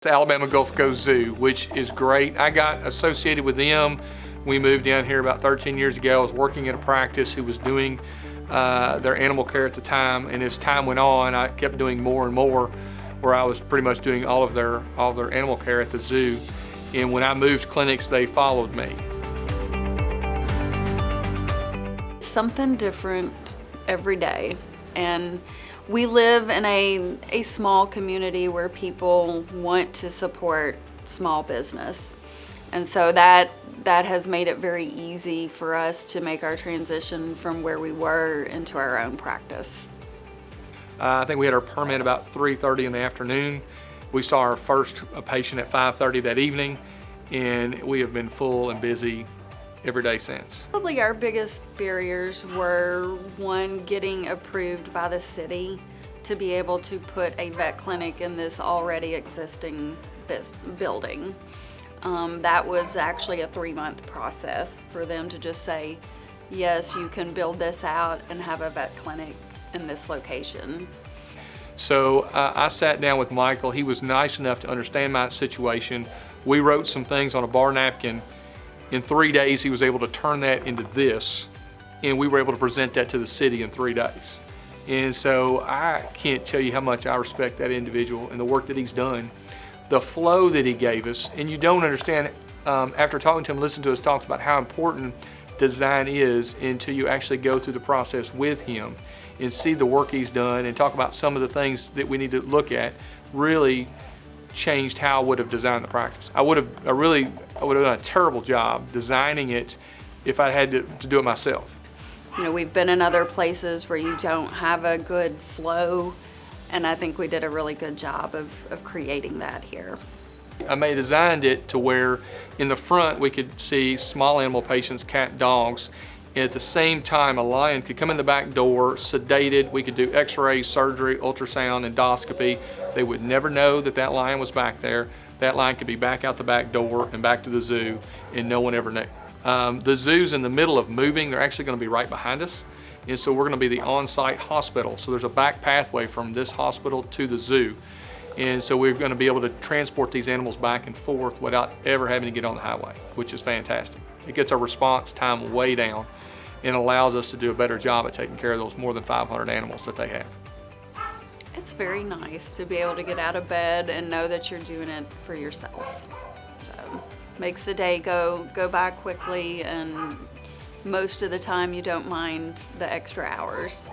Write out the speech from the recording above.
The Alabama Gulf Coast Zoo, which is great. I got associated with them. We moved down here about 13 years ago. I was working at a practice who was doing their animal care at the time, and as time went on, I kept doing more and more, where I was pretty much doing all of their animal care at the zoo. And when I moved clinics, they followed me. Something different every day, and we live in a small community where people want to support small business, and so that has made it very easy for us to make our transition from where we were into our own practice. I think we had our permit about 3:30 in the afternoon. We saw our first patient at 5:30 that evening, and we have been full and busy every day since. Probably our biggest barriers were, one, getting approved by the city to be able to put a vet clinic in this already existing building. That was actually a 3-month process for them to just say, yes, you can build this out and have a vet clinic in this location. So I sat down with Michael. He was nice enough to understand my situation. We wrote some things on a bar napkin. In 3 days, he was able to turn that into this, and we were able to present that to the city in 3 days. And so I can't tell you how much I respect that individual and the work that he's done. The flow that he gave us, and you don't understand, after talking to him, listen to his talks about how important design is until you actually go through the process with him and see the work he's done and talk about some of the things that we need to look at. Really changed how I would have designed the practice. I would have done a terrible job designing it if I had to do it myself. You know, we've been in other places where you don't have a good flow, and I think we did a really good job of creating that here. I designed it to where in the front we could see small animal patients, cat, dogs, and at the same time a lion could come in the back door, sedated. We could do x-rays, surgery, ultrasound, endoscopy. They would never know that that lion was back there. That lion could be back out the back door and back to the zoo, and no one ever knew. The zoo's in the middle of moving. They're actually going to be right behind us, and so we're going to be the on-site hospital. So there's a back pathway from this hospital to the zoo, and so we're going to be able to transport these animals back and forth without ever having to get on the highway, which is fantastic. It gets our response time way down and allows us to do a better job at taking care of those more than 500 animals that they have. It's very nice to be able to get out of bed and know that you're doing it for yourself. So makes the day go by quickly, and most of the time you don't mind the extra hours.